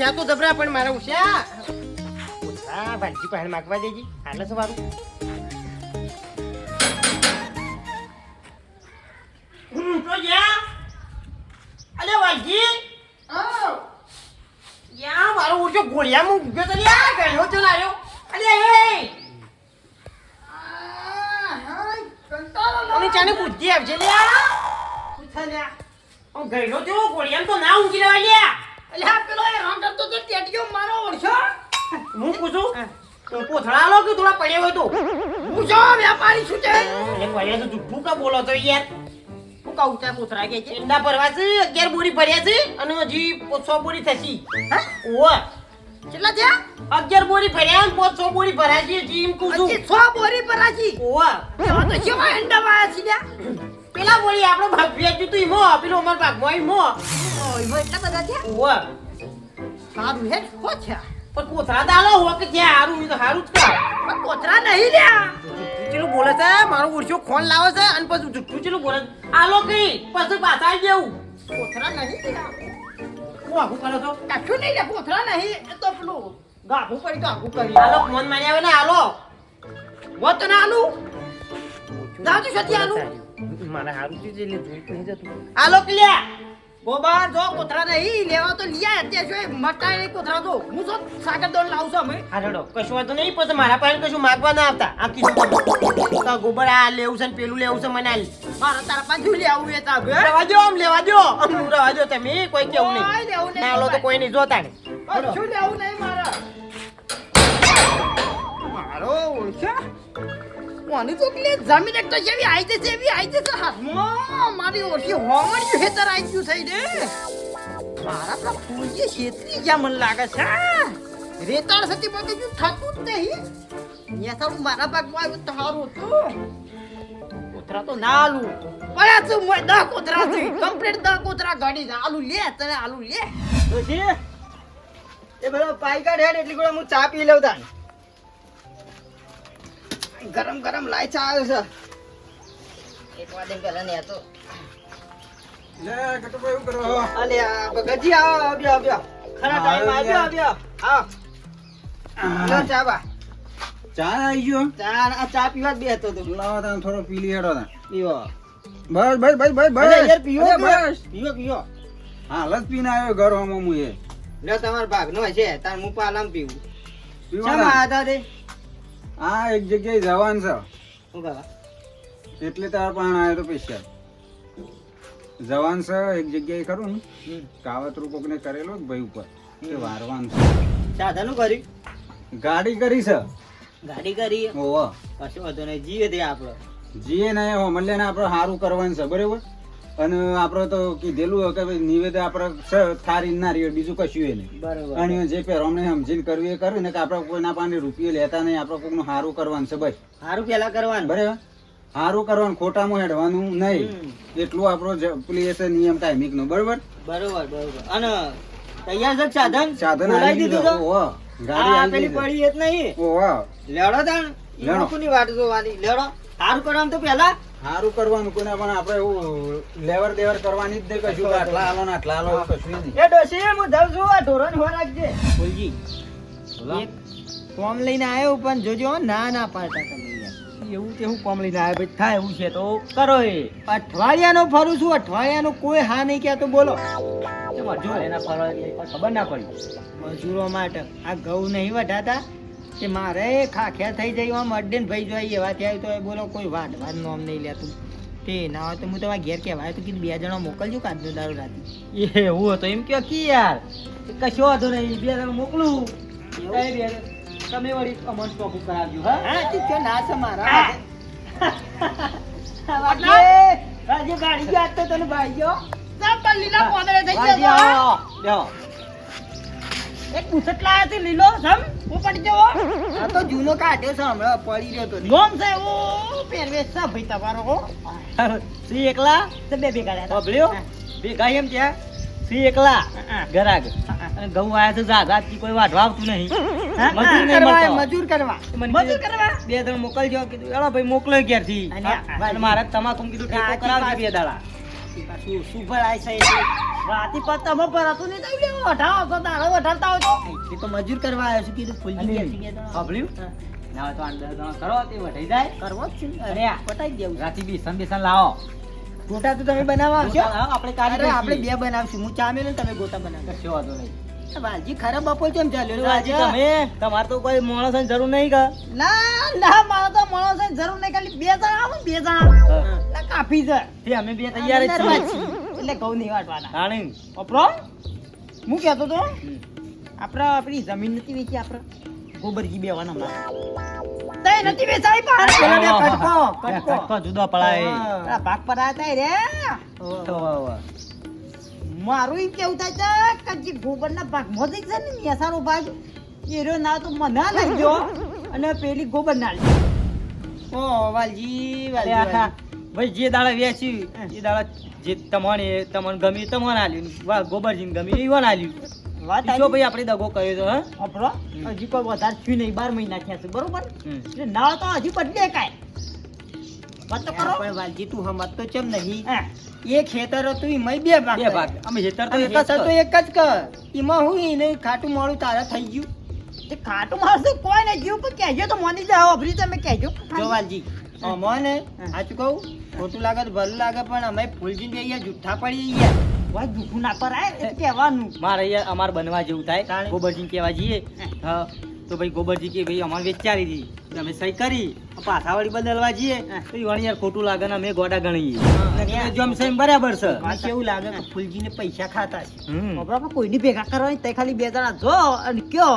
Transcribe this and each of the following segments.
થયા તો જબરા પણ મારા ઉસ્યા હા ભાલજી પાસે માગવા દેજી હાલે સવારું તો જા અલે વાલજી યા મારો ઉર્જો ગોળિયા મુ ગયો તો લ્યા ગયો તો લાયો અલે અને ચાને બુદ્ધિ આવજે લ્યા પૂછા લ્યા ઓ ગયો તો ગોળિયા તો ના ઊંઘી લેવા લ્યા અલે આ પેલો એ રોંડર તો ટેટિયો મારો ઓળખો હું પૂછું પોથળા લો કે થોડા પડ્યો હોય તો પૂછો વ્યાપારી શું છે એ ભાઈ તો જુઠ્ઠું કા બોલો તો યાર હું કહું ત્યાં પોથળા કે છે એંડા ભરવા છે 11 બોરી ભર્યા છે અને હજી 100 બોરી થશી હા ઓવા કેટલા છે 11 બોરી ભર્યા અને 100 બોરી ભરાય છે હજી એમ કહું છું 100 બોરી ભરાજી ઓવા એમાં તો કેવા એંડા વાયા છે લ્યા પેલા બોરી આપણો ભાગ વેચ્યું તું ઈમો પેલો અમાર ભાગમાં ઈમો ઈમો એટલા બધા છે ઓવા સારું હે હો છે પણ કોથળા દાલો હો કે જ્યાં હારું તો હારું જ કા પણ કોથળા નહીં લ્યા જુઠ્ઠું બોલે છે મારો ઉર્જો ખોન લાવે છે અને પછી જુઠ્ઠું બોલે આલો કઈ પછી પાછા આવી દેવું કોથળા નહીં લ્યા હું આગું કરો છો કાઠું નહીં લે કોથળા નહીં એ તો પેલું ગાભું પડી તો આગું કરી આલો ફોન મારી આવે ને આલો વત ના આલુ દાદુ સતી આલુ મારા હારું થી જે લે જોઈ તો જતું આલો ક્લિયા ગોબર જો કોથળા નહીં લેવા તો લીયા અત્યારે જો મટાઈ નહીં કોથળા તો હું જો સાગર દોન લાવું છું અમે હાડો કશું વાતો નહીં પછી મારા પાસે કશું માંગવા ના આવતા આ કીધું તો ગોબર આ લેવું છે ને પેલું લેવું છે મને આલ મારા તારા પાસે જો લેવું એ તા લેવા જો આમ લેવા જો આમ લેવા જો તમે કોઈ કેવું નહીં ના લો તો કોઈ નહીં જોતા ને શું લેવું નહીં મારા મારો ઓળખ્યા કોની તો કે જમીન એક તો જેવી આઈ છે હાથમાં મારી ઓછી હોમણી હેતર આઈ ગયું થઈ રે મારા તો ફૂલજી છેતરી જા મન લાગે છે રેતાળ સતી બધી જો થાતું જ નહીં ન્યા સારું મારા ભાગમાં આવ્યું તો હારું હતું કોતરા તો ના આલુ પડ્યા છું મોય 10 કોતરા છે કમ્પ્લીટ 10 કોતરા ગાડી છે આલુ લે તને આલુ લે દોશી એ પેલો પાઈ કાઢ હેડ એટલી ગોળા હું ચા પી લઉં તાન ગરમ ગરમ લાઈ ચા આવ્યો છે એક વાદે પેલા ને તો લે કટુભાઈ શું કરો અલે આ બગજી આવો આવ્યો ખરા ટાઈમ આવ્યો આવ લો ચા બા ચા આવી ગયો ચા પીવા જ બે હતો તો લાવો તને થોડો પી લી હેડો તા પીવો બસ બસ બસ બસ બસ અરે યાર પીવો બસ પીવો હા લસ પીને આવ્યો ઘર હોમો હું એ લે તમાર ભાગ નો છે તાર હું પાલમ પીવું પીવા શા આદા દે આ એક જગ્યાએ જવાન છે હું બાબા એટલે તાર પણ આવ્યો તો પૈસા જવાન છે એક જગ્યાએ ખરું ને કાવતરું કોકને કરેલો જ ભાઈ ઉપર તે વારવાન છે સાધાનું કરી ગાડી કરી છે ગાડી કરી ઓહો કશું વાંધો નહીં જીવે દે આપણો જીએ ને હો મલ્લે ને આપણે સારું કરવાનું છે બરાબર અને આપણે તો કીધેલું કે ભાઈ નિવેદ આપણે થારી ના રહ્યો બીજું કશું એ નહીં બરોબર અને જે પહેરવાને સમજીને કરવી એ કરવી ને કે આપણે કોઈના પાસે રૂપિયા લેતા નહીં આપણે કોઈનું સારું કરવાનું છે બસ સારું પેલા કરવાનું બરાબર સારું કરવાનું ખોટામાં હેડવાનું નહીં એટલું આપણો પેલી હશે નિયમ કાયમિક નો બરોબર બરોબર અને તૈયાર છે સાધન સાધન બોલાવી આવી દીધું દીધું ઓહો ગાડી આ આવી પેલી દીધી પડી જ નહીં ઓહો લેડો તાણ લેડો. લોકોની વાટ જોવાની લેડો સારું કરવાનું તો પેલા સારું કરવાનું કોઈને પણ આપણે એવું લેવર દેવર કરવાની જ નહીં કશું કે આટલા હાલો ને આટલા હાલો કશું નહીં એ ડોશી હું જાઉં છું આ ઢોરણ હો રાખજે બોલજી એક ફોર્મ લઈને આવ્યો પણ જોજો ના ના પાડતા તમે યાર એવું તેવું ફોર્મ લઈને આવ્યો ભાઈ થાય એવું છે તો કરો એ અઠવાડિયાનો ફરું છું અઠવાડિયાનો કોઈ હા નહીં કહેતો બોલો મજૂર ખબર ના પડી મજૂરો માટે આ ઘઉં નહીં વઢાતા કે મારે ખાખ્યા થઈ જાય આમ અડ્ડે ને ભાઈ જોઈએ એવા ત્યાં તો બોલો કોઈ વાત નોમ નહીં લેતું તે ના હોય તો હું તમારા ઘેર કહેવાય તો કીધું 2 જણા મોકલજો કાજનો દારૂ રાતે એવું હતો એમ કયો કી યાર કશો વાંધો નહીં 2 જણા મોકલું તમે વળી અમન સ્ટોપ કરાવજો હા ઠીક છે ના છે મારા આજે ગાડી ગયા તો તને ભાઈ ગયો સબ લીલા પોદળે થઈ ગયો લ્યો એક પુસટ લાયા તે લીલો સમ હું પડી જવો આ તો જૂનો કાઢ્યો છે હમણાં પડી રહ્યો તો નોમ છે ઓ પહેરવેશ છે ભાઈ તમારો હો સી એકલા તે બે ભેગા લ્યા બબલ્યો ભેગા એમ ત્યાં સી એકલા ગરાગ અને ઘઉં આયા છે જાગા કી કોઈ વાઢવા આવતું નહીં મજૂર કરવા 2 જણ મોકલજો કીધું એલા ભાઈ મોકલો ક્યારથી અને મારા તમાકુ કીધું ટેકો કરાવજો 2 દાડા શું ભળાય છે રાતી પર તમે પરાતું નહીં થઈ ગયું વઢાવો તો તારે વઢાવતા હોય તો એ તો મજૂર કરવા આવ્યો છું કીધું ફૂલજી અલી, બેસી ગયા તો. સાંભળ્યું? ના તો આંદર દાણા કરો તે વઢાઈ જાય. કરવો જ છે ને. અરે આ પટાઈ દેવું છે. રાતી બેસન બેસન લાવો. ગોટા તો તમે બનાવવા આવશો? ગોટા લાવો, આપણે કાઢી અરે આપણે નાખીએ. બે બનાવશું હું ચા મેલું ને તમે ગોટા બનાવશો. કશો વાંધો નહીં. વાલજી ખરાબ બપોર કેમ ચાલ્યો રે રાજી વાલજી? તમે તમારે તો કોઈ માણસની જરૂર નહીં કા? ના ના મારે તો માણસો જરૂર નહીં ખાલી 2 જણા આવો ને 2 જણા હા. ના કાફી છે તે અમે બે તૈયાર જ નરવા છીએ. છીએ. એટલે ઘઉં નહીં વાટવાના રાણી. અપરો હું કહેતો તો આપણી જમીન નથી વેચી આપણે ગોબરજી બેવાના મારે તઈ નથી વેચાઈ પેલા પણ બે કટકો બે કટકો કટકો જુદો પડાય. હા. ભાગ પર આતા રે તો વાહ. મારું એમ કેવું થાય છે કે જે ગોબરના ભાગમાં થઈ છે ને મેસાનો ભાગ એ રહ્યો ના તો મને લઈ ગયો અને પેલી ગોબર ના લઈ ઓ વાલજી અરે વાલજી આખા ભાઈ જે દાડા વેચ્યું એ દાડા જે તમને ગમ્યું તમને આલ્યું. વાહ ગોબરજીને ગમ્યું ઈવન આલ્યું. વાત જો ભાઈ આપણે દગો કર્યો તો હા. અપરો હજી કોઈ વધારે થયું નહીં 12 મહિના થયા છે બરોબર હમ. એટલે ના તો હજી બદલે કાંઈ વાત તો કરો પણ વાલજી તું સમજતો કેમ નહીં? હા. એ ખેતર હતું એમાંય બે ભાગ બે ભાગ. અમે હેતર તો અને એક જ કસર તો કર. એક જ કર. એમાં હું એને ખાટું મોડું તારે થઈ ગયું. તે ખાટું મારશું કોઈ નહીં જીવ પણ કહેજો તો મોની જાવ અભરી તમે કહેજો જો વાલજી અમને સાચું કહું ખોટું લાગે તો ભલું લાગે પણ અમે ફૂલજીને જઈએ જુઠ્ઠા પડી ગયા. વાત દુખું ના કરાય એ કહેવાનું મારે અહીંયા અમારે બનવા જેવું થાય તાણે. ગોબરજી કહેવા જઈએ હા તો ભાઈ ગોબરજી કે ભાઈ અમારે વેચારી હતી અમે સહી કરી પાછા વળી બદલવા જઈએ તો ઈ વળી યાર ખોટું લાગે ને અમે ગોડા ગણીએ હા. જમ સહી બરાબર છે મને કેવું લાગે કે ફૂલજીને પૈસા ખાતા છે. હમ. બરાબર કોઈની ભેગા કરવાની તે ખાલી 2 જણા જો અને કયો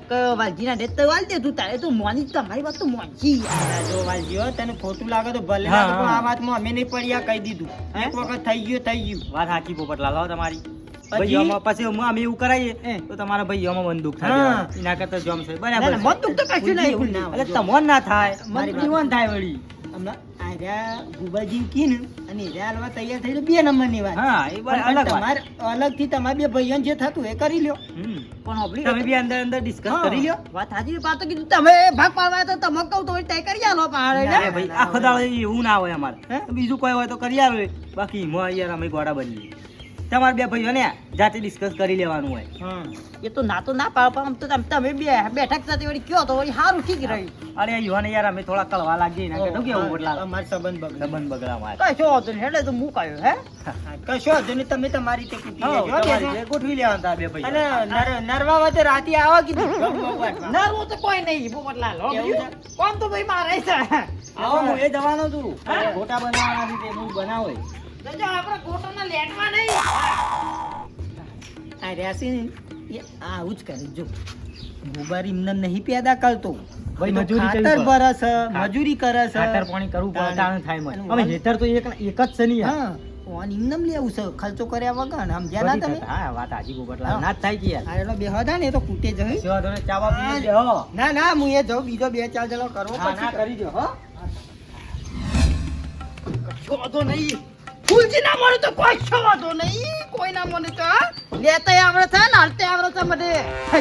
કે વાલજીના ડેટ તો વાલ દે તું તારે તું મોની તમારી વાત તો મોનજી આ જો વાલજી હો, તને ખોટું લાગે તો ભલે હા, લાગે પણ હા. આ વાતમાં અમે નહીં પડ્યા કહી દીધું. એક વખત થઈ ગયું થઈ ગયું. વાત સાચી પોપટલાલ હો તમારી પછી? ભાઈ આમાં પછી અમે એવું કરાવીએ તો તમારા ભાઈ આમાં બંદૂક થાય હા. એના કરતા જમ છે ના, બરાબર ના, મત દુખ તો કશું ફૂલજી નહીં એવું ના હોય. એટલે તમોન ના થાય મારી મને જીવન થાય વળી હમણાં આર્યા ગુબાજી કીને અને એર્યા હાલવા તૈયાર થઈ 2 નંબરની વાત. હા એ પણ અલગ વાત. તમારે અલગથી તમારા બે ભાઈઓને જે થતું એ કરી લ્યો. હમ. પણ અભરી તમે બી અંદર અંદર ડિસ્કસ હા. કરી લ્યો વાત હાજી પાતો કીધું તમે ભાગ પાડવા તો તમે કહું તો તય કરી આલો પાડે અરે ને ભાઈ આખો દાડો એવું ના હોય અમારે હે? બીજું કોઈ હોય તો કરી આવે બાકી મોં યાર અમે ગોડા બનીએ તમારે બે ભાઈઓ ને જાતે ડિસ્કસ કરી લેવાનું હોય હા. એ તો ના પાડ પણ આમ તો તમે બે બેઠક સાથે વળી કયો તો વળી સારું ઠીક રહ્યું અરે આ યુવાને યાર અમે થોડા કળવા લાગીએ એના કરતા કેવું હા, બદલા અમારો સંબંધ બગડે. સંબંધ બગડા મારે કશો વાંધો નહીં હેડે તો હું કયો હે હા, કશો વાંધો નહીં, તમે તમારી રીતે કૂટી હા, લેજો, હો, તમારી બેસા. રીતે ગોઠવી લેવાના તા બે અને ભાઈઓ નરવા વખતે રાતે આવો કીધું ગમ ગમ વાટવા. નરવું તો કોઈ નહીં પોપટલાલ હો એવું છે? કોમ તો ભાઈ મારે છે આવો હું એ જવાનો છું હા? ગોટા બનાવવાના છે તે હું બનાવે જજો આપણે ગોટોના લેટમાં નહીં આ રહ્યા છે ને એ આવું જ કરે જો ગોબર એમને નહીં પેદા કરતો ભાઈ એ તો મજૂરી કરવી ખાતર પડે. ભરે છે મજૂરી કરે છે ખાતર પાણી કરવું પડે તાણે થાય મને અને અમે વન- હેતર તો એક જ છે નહીં યાર. હા ઓન એમને લેવું છે ખર્ચો કર્યા વગર ને સમજ્યા ના બધી તમે થતા. હા વાત હાજી પોપટલાલ હા. ના જ થાય કે યાર આ એનો બે હતા ને એ તો કૂટે જશે સેવા ધોરણે ચા બા પીને બેહો. ના ના હું એ જાઉં બીજો 2-4 જણો કરવો હા, ના પછી કરી દો હો કશો વાંધો નહીં ફૂલજી ના મળે તો કોઈ કશો વાંધો નહીં કોઈ ના મળે તો હા? લેતાય આવડે છે ને હાલતે આવડે છે મને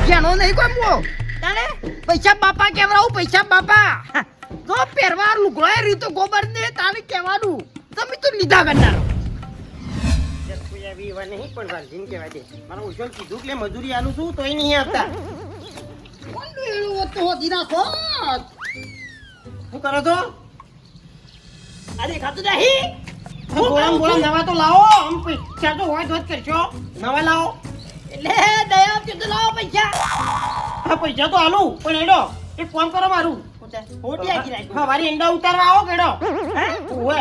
જેનો નહીં કોઈ મો તાણે પૈસા બાપા કેવરાવું પૈસા બાપા જો પહેરવા લુગડાય રીતો ગોબર ને તાણે કહેવાનું તમે તો લીધા ગંડારો એવી વાત નહીં પણ વાલજીને કહેવાય દે મારા ઉજ્જવલ કીધું કે મજૂરી આલું છું તોય નહીં આવતા કોણ એળું તો હોતી નાખો શું કરો છો અરે ખાતું નહીં બોલા નવા તો લાવો આમ પૈસા તો હોય તો જ કરશો નવા લાવો એટલે દયા આપજો તો લાવો પૈસા હા પૈસા તો આલું પણ એડો એક કામ કરો મારું હોટી આખી રાખી હા મારી ઈંડા ઉતારવા આવો કેડો હે ઓવે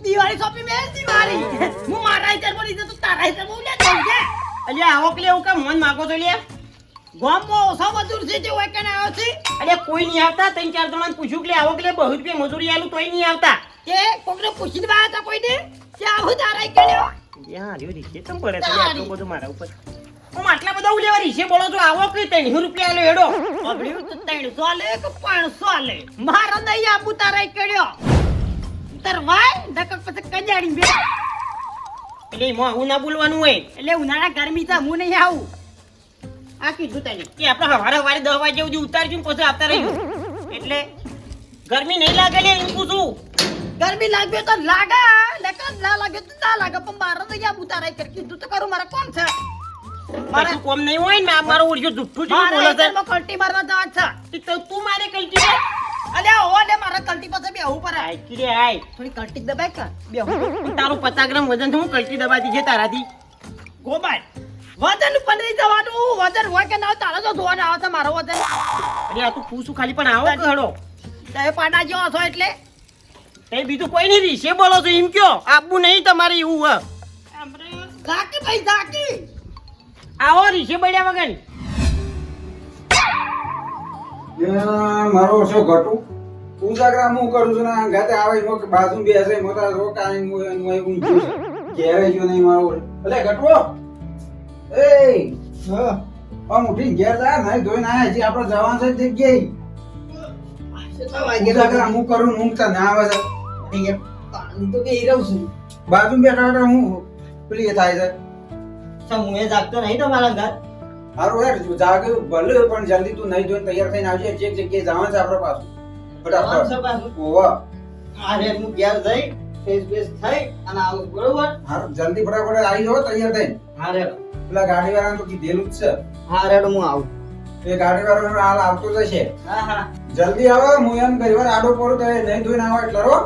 દિવાળી શોપિંગ મેં દિવાળી હું મારા હિતર બોલી તો તારા હિતર બોલ લે છે અલ્યા આવો કે એવું કામ મન માગો છો લે ગામમાં ઓછા મજૂર છે જે હોય કને આવ્યો છે અલ્યા કોઈ નહીં આવતા 3-4 જણાને પૂછ્યું કે આવો કે 2 રૂપિયા મજૂરી આલું તોય નહીં આવતા કે કોકને પૂછીને બા હતા કોઈને કે આવું તારા કર્યો યા લ્યો રીસે તમ પડે છે આટલું બધું મારા ઉપર હું આટલા બધા ઉલેવા રીસે બોલો છો આવો કે 300 રૂપિયા આલો એડો અબડ્યું તો 300 લે કે 500 લે મારા નહીં આબુ તારા કર્યો તરવાય દકક પછી કંજાડી બે એટલે એમાં આવું ના બોલવાનું હોય એટલે ઉનાળા ગરમી છે હું નહીં આવું આ કીધું તને કે આપણે હવારે 10 વાગે સુધી ઉતારશું ને પછી આવતા રહીશું એટલે ગરમી નહીં લાગે લે એમ પૂછું ગરમી લાગ્યો તો લાગા લે કાં ના લાગે તો ના લાગે પણ મારે તો યા ઉતારાય કરી કીધું તો કરું મારે કોમ છે મારે કશું કોમ નહીં હોય ને મારો ઓળખ્યો જુઠ્ઠું જેવું મારે બોલે છે એમાં કલ્ટી મારવા જવા છે તો તું મારે કલ્ટી દે અલ્યા ઓ ને મારા કલ્ટી પાસે બેહવું પડે આય કિરે આય થોડી કલ્ટી દબાય કે બેહવું તારું 50 ગ્રામ વજન છે હું કલ્ટી દબાતી છે તારાથી ગોબાઈ વજન ઉપર નહીં જવાનું વજન હોય કે ના હોય તારે તો જોવા આવે છે મારો વજન અરે આ તું પૂછું ખાલી પણ આવો કે હડો તમે પાડા જેવા છો એટલે તે બીજું કોઈ નહીં રીશે બોલો છો એમ કયો આપવું નહીં તમારે એવું હ ઝાકી ભાઈ ઝાકી આવો રીશે બળ્યા વગર મારો શું ઘટું ઉજાગરા હું કરું છું ને ગાતે આવે એમાં કે બાજુ બેસે મોટા રોકાઈ હું ઊંઘું છું ઘેરે ગયો નહીં મારો અલે ઘટવો એ આમ ઉઠી ઘેર જા નહીં ધોઈને આયા હજી આપણે જવાનું છે જગ્યાએ ઉજાગરા હું કરું ને ઊંઘતા ના આવે છે પાણી તો બેહી રહું છું બાજુ બેઠા બેઠા હું પેલી એ થાય છે સમૂહે જાગતો નહીં તમારા ઘર હારું યાર જાગે ભલે પણ જલ્દી તું નહીં ધોઈને તૈયાર થઈને આવજે જે જગ્યાએ જવાનું છે આપણે પાછું ફટાફટ ઓવા અરે હું ઘેર જઈ ફેસ ફેસ થઈ અને આવું બરોબર હારું જલ્દી ફટાફટ આવી જાઓ તૈયાર થઈને અરે પેલા ગાડી વાળાને તો કીધેલું જ છે હા રેડો હું આવું એ ગાડી વાળો હાલ આવતો જ છે હા હા જલ્દી આવો હું એમ ઘણી વાર આડો પડું તો એ નહીં ધોઈને આવો એટલે રો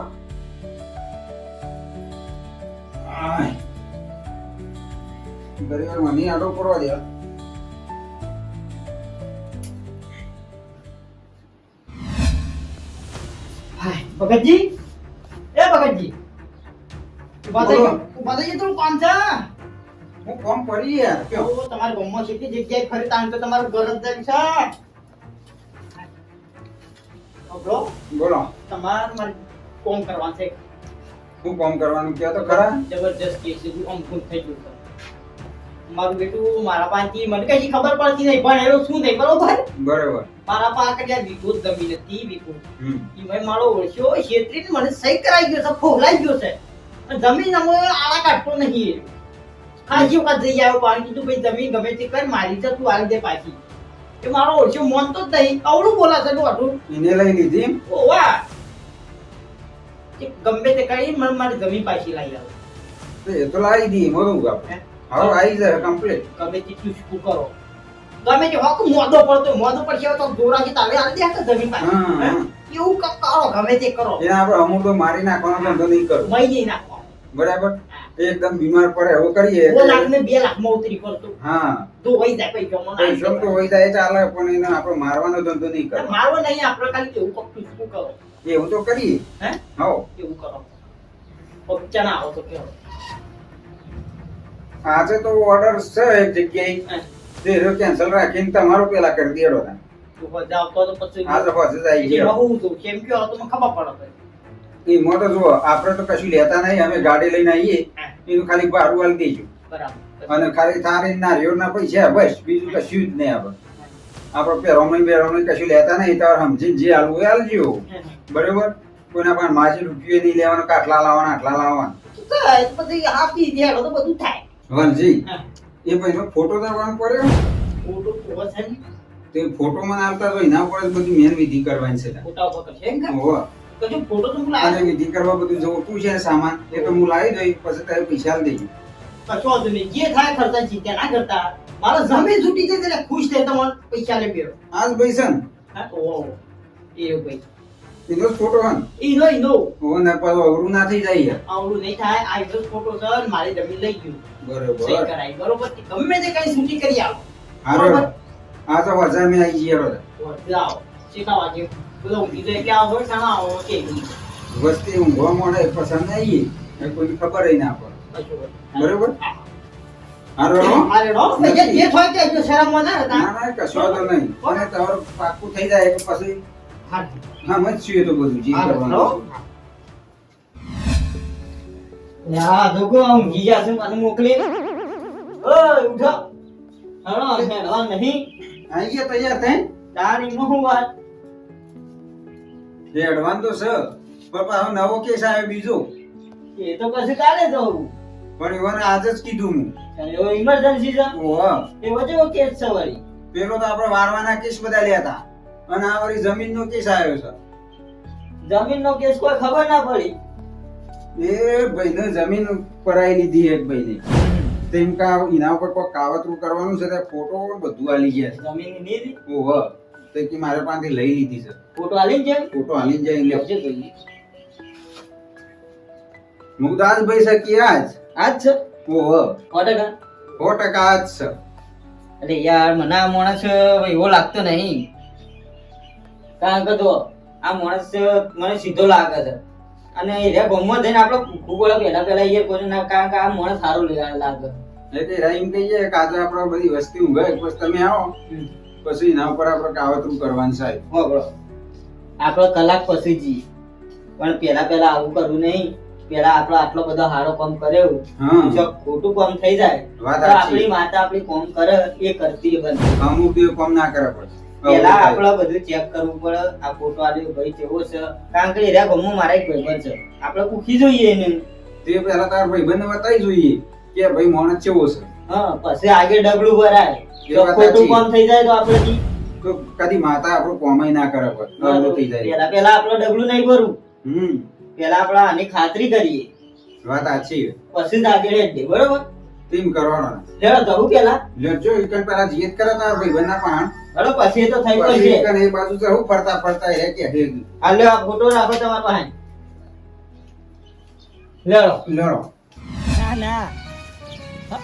ઘણી વાર મને આડો પડવા દે ભગતજી એ ભગતજી બોલો. ઉભા થઈ તું કામ છે હું કોમ પડી યાર કયો તમારા ગામમાં કેટલી જગ્યાએ ફરી તાણ તો તમારું ઘર જ જાય છે બ્રો બોલો તમારે મારે કોમ કરવાનું છે હું કોમ કરવાનું કહો તો ખરા જબરજસ્ત કેસ છે આમ ફૂલ થઈ ગયું છે મારું બેટું મારા પાસેથી મને કઈ ખબર પડતી નહીં પણ એનો શું નહીં બરોબર બરોબર મારા પાસે કેટલા વીઘો જમીન હતી વીઘો હમ ઈ મારો ઓળખ્યો છેતરીને મને સહી કરાઈ ગયો છે ફોલાઈ ગયો છે પણ જમીન અમે આળા કાઢતો નહીં ખાસી વખત જઈ આવ્યો પાણી કીધું ભાઈ જમીન ગમે તે કર મારી છે તું આલી દે પાછી એ મારો ઓળખ્યો મોનતો જ નહીં અવળું બોલાશે તું આટલું એને લઈ લીધી ઓ વાહ ગમે તે કરી મને મારી જમીન પાછી લાવી આવે તો એ તો લાવી દી મોરું આપણે હવે આવી જાય કમ્પ્લીટ ગમે તેટલું શું કરો ગમે તે હોક મોદો પડતો મોદો પડશે તો દોરાથી તારે આલી દે કે જમીન પાછી હા, હા. હે? એવું કરો ગમે તે કરો એને આપણે અમુક તો મારી નાખવાનો ધંધો નહીં કરવો મઈ નહીં નાખો બરાબર એકદમ બીમાર પડે એવું કરીએ 2 લાખ ને 2 લાખ માં ઉતરી પડતો હા તો વઈ જાય પૈસા મને પૈસો તો હોય જાય ચાલે પણ એને આપણે મારવાનો ધંધો નહીં કરવો મારવો નહીં આપણે ખાલી એવું પકડું શું કરો એવું તો કરીએ હે હો એવું કરો પગચા ના આવો તો કેવો આજે તો ઓર્ડર છે એક જગ્યાએ તે કેન્સલ રાખીને તમારો પેલા કરી દેડો ને તું બધા આવતો તો પછી આજે પછી જ આવી એટલે ગયો બહુ તો કેમ કયો તો મને ખબર પડે એ મોટો જુઓ આપણે તો કશું લેતા નહીં અમે ગાડી લઈને આવીએ એનું ખાલી ભાડું આલી દઈશું બરાબર અને ખાલી તારી નારિયેળના પૈસા બસ બીજું કશું જ નહીં આપણે આપણે પહેરોમણી બેરોમણી કશું લેતા નહીં તમારે સમજીને જે હાલવું એ હાલજો બરોબર કોઈના પણ માજી રૂપિયો નહીં લેવાનો કે આટલા લાવવાના આટલા લાવવાના તો પછી આપી દે તો બધું થાય વનજી એ ભાઈનો ફોટો કરવાનો પડ્યો ફોટો તો છે ને તે ફોટો મને આવતા તો એના ઉપર જ બધી મેન વિધિ કરવાની છે ફોટા ઉપર કરશે એમ કે ઓહો તો જો ફોટો તો હું અને લાવી વિધિ કરવા બધું જોતું છે સામાન એ તો હું લાવી દઈ પછી તારે પૈસા આલી દઈશું કશો જ નહીં જે થાય ખર્ચા ચિંતા ના કરતા મારા જમીન છૂટી જાય એટલે ખુશ થઈ તમારે પૈસા લે બેરો આજ ભાઈ છે ને હા ઓહો એ ભાઈ એનો જ ફોટો હન ઈનો ઓહો ને પાછું અવરું ના થઈ જાય યાર. આવડું નહીં થાય આ ઈનો ફોટો છે અને મારી જમીન લઈ ગયું સહી બરોબર કરાઈ બરોબર ગમે તે કઈ છૂટી કરી આવો હારો આ તો વજા મેં આવી જઈએ રો જાઓ શીખાવા જે બધો ઊંઘી જાય કે આવો સાણા આવો કે વસ્તી ઊંઘવા મળે પસંદ આવીએ એ કોઈને ખબર ય ના પડે બરોબર હારો મારે નો જે થાય કે જો શરમમાં ના હતા ના ના કશો તો નહીં અને તમારું પાકું થઈ જાય કે પછી હા હા મત છીએ તો બધું જે કરવાનું યા જોકો ઊંઘી ગયા છે મને મોકલી ઓય ઉઠો હણો હેડવા નહીં આઈએ તૈયાર થઈ તારી મોહ વાત એ એડવાન્સ તો છે પણ પાછો નવો કેસ આવ્યો બીજો એ તો પછી કાલે જવું પણ એવાને આજે જ કીધું હું એવો ઇમરજન્સી છે ઓહો એ વચ્ચે કેસ છે વળી પેલો તો આપણે વારવાના કેસ બધા લ્યા હતા અને આ વળી જમીનનો કેસ આવ્યો છે જમીનનો કેસ કોઈ ખબર ના પડી એ ભાઈને જમીન પરાઈ લીધી એક ભાઈને તેમ કા એના ઉપર કોઈ કાવતરું કરવાનું છે તે ફોટો બધું આલી ગયા છે. જમીન ની હતી ઓહો તે કે મારે પાસેથી લઈ લીધી છે ફોટો આલીને છે ફોટો આલીને જાય એટલે લેવજે જોઈએ મુગદાસભાઈ છે કે આજ આજ છે ઓહો 100%. 100% આજ છે. અરે યાર મને આ માણસ એવો લાગતો નહીં કારણ કે જો આ માણસ મને સીધો લાગે છે અને એ ગામમાં જઈને આપણે ભૂગોળ પહેલા એ કોઈ ના કારણ કે આ માણસ સારું લાગે એટલે રાઈમ કહીએ કે આજે આપણે બધી વસ્તી ઊંઘે પછી તમે આવો પછી એના ઉપર આપણે કાવતરું કરવાનું સાહેબ. આપણે કલાક પછી જઈએ પણ પહેલા આવું કરવું નહીં પેલા આપણો આટલો બધો હારો કામ કર્યો હા. જો ખોટું કામ થઈ જાય વાત તો સાચી. આપણી માતા આપણી કામ કરે એ કરતી બંધ અમુક દિવસ કામ ના કરે પડે પેલા આપણે બધું ચેક કરવું પડે આ ફોટો આલ્યો ભાઈ કેવો છે કારણ કે એરા ગમો મારા એક ભાઈબંધ છે આપણે પૂછી જોઈએ એને તે પહેલા તાર ભાઈબંધને બતાવી જોઈએ કે ભાઈ માણસ કેવો છે હા પછી આગળ ડબલું ભરાય એ જો વાત ખોટું સાચી. કામ થઈ જાય તો આપણે તો કદી માતા આપણું કોમાઈ ના કરે પડે અવળું થઈ જાય. પેલા આપણે ડબલું નહીં ભરવું હમ પેલા આપણે આની ખાતરી કરીએ વાત સાચી પછી જ આગળ હેડીએ, બરોબર તેમ કરવાનો લેડો જવું પેલા લેજો એકન પેલા જીત કરે તાર ભાઈબંધના પાણ બરોબર પછી એ તો થઈ પછી પડશે એકન એ બાજુ તો હું ફરતા ફરતા એ કે હે આ લ્યો આ ફોટો રાખો તમારા પાસે લેડો લડો ના ના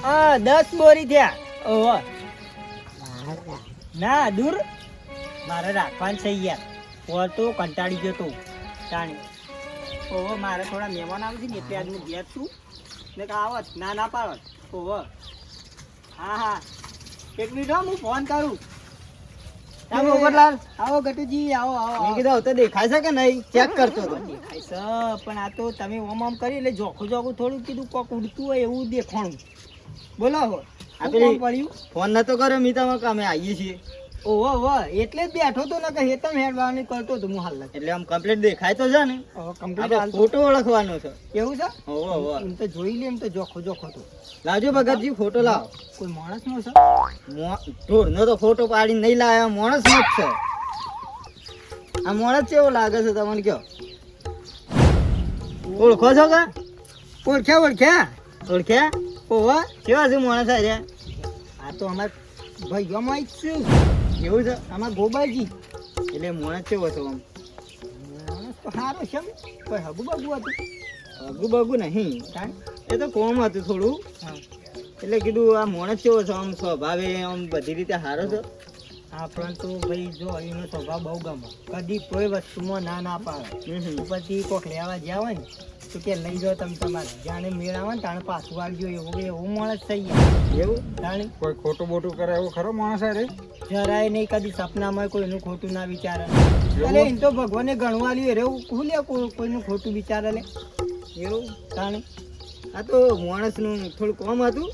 હા 10 બોરી થયા ઓહો ના દૂર મારે રાખવાનું છે યાર ઓર તો કંટાળી ગયો તો તાણી ઓહો મારે થોડા મહેમાન આવે છે ને એટલે આજ હું ઘેર છું ને કે આવત ના પાડત ઓહો હા હા એક મિનિટ હો, હું ફોન કરું આવો ગોપતલાલ આવો ગટુજી આવો આવો મેં કીધું તો દેખાય છે કે નહીં ચેક કરતો હતો દેખાય છે પણ આ તો તમે ઓમ કરી એટલે જોખું થોડું કીધું કોક ઉડતું હોય એવું દેખાણું બોલો હો આ પેલી- પડ્યું ફોન નતો કર્યો મીતા કે અમે આવીએ છીએ ઓહો વાહ એટલે જ બેઠો તો ને કે હેતમ હેડવાની કરતો તો હું હાલ એટલે આમ કમ્પ્લીટ દેખાય તો છે ને કમ્પ્લીટ આપણે હાલ ફોટો ઓળખવાનો છે કેવું છે હોવો હોવો એમ તો જોઈ લે એમ તો જોખો તો લાવજો ભગતજી ફોટો લાવો કોઈ માણસ નો છે ઢોરનો તો ફોટો પાડી નહીં લાવ્યા માણસ નો જ છે આ માણસ કેવો લાગે છે તમને કયો ઓળખો છો કે ઓળખ્યા ઓળખ્યા ઓહો કેવા છે માણસ આ રહ્યા? આ તો અમાર ભાઈઓમાં જ છે એવું છે આમાં ગોબાજી એટલે માણસ કેવો છે આમ માણસ તો સારો છે એમ. કોઈ હગુ બગુ હતું અગુ બગુ નહીં કાંઈ? એ તો કોમ હતું થોડું હા એટલે કીધું આ માણસ કેવો છે આમ સ્વભાવે આમ બધી રીતે સારો છે આપણને તો ભાઈ જો એનો સ્વભાવ બહુ ગમે કદી કોઈ વસ્તુમાં ના પાડે પછી કોક લેવા જ્યાં હોય ને તો કે લઈ જાઓ તમે તમારે જાણે મેળ આવે ને તાણે પાછું આવજો એવું માણસ થઈ ગયા એવું તાણે કોઈ ખોટું બોટું કરે એવો ખરો માણસ આ રે જરાય નહીં કદી સપનામાં કોઈનું ખોટું ના વિચારે એટલે એમ તો ભગવાને ગણવા લ્યું એવું હું લે કોઈનું ખોટું વિચારે લે એવું તાણે આ તો માણસનું થોડું કોમ હતું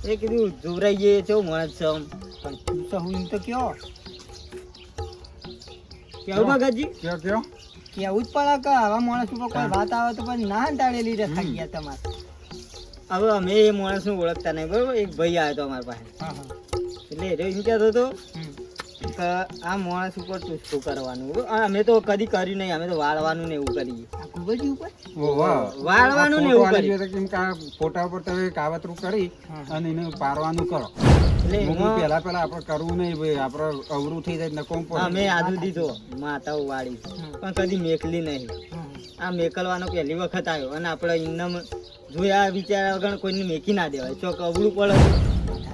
એ કીધું જોવરાઈ ગયે કેવું માણસ છે આમ પણ તું તો હું એમ તો કયો કેવું ભગતજી કયો કયો કેવું જ પડે કે આવા માણસ ઉપર કોઈ વાત આવે તો પછી ના ટાળેલી રે થઈ ગયા તમારે હવે અમે એ માણસને ઓળખતા નહીં બરોબર એક ભાઈ આવ્યો હતો અમારા પાસે હા હા એટલે એ એમ કહેતો હતો હમ. કે આ માણસ ઉપર તું શું કરવાનું બરોબર? અમે તો કદી કર્યું નહીં અમે તો વાળવાનું ને એવું કરીએ આ ગોબરજી ઉપર વાળવાનું ને એવું કરીએ કેમ કે આ ફોટા પર તમે કાવતરું કરી હા. અને એને પારવાનું કરો એટલે એમાં પેલા આપણે કરવું નહીં ભાઈ આપણે અવરું થઈ જાય ને કોમ અમે આદુ દીધો માતાઓ વાળી પણ કદી મેકલી નહીં હા. આ મેકલવાનો પહેલી વખત આવ્યો અને આપણે ઇન્નમ જોયા વિચાર્યા વગર કોઈને મેકી ના દેવાય ચોક અવળું પડે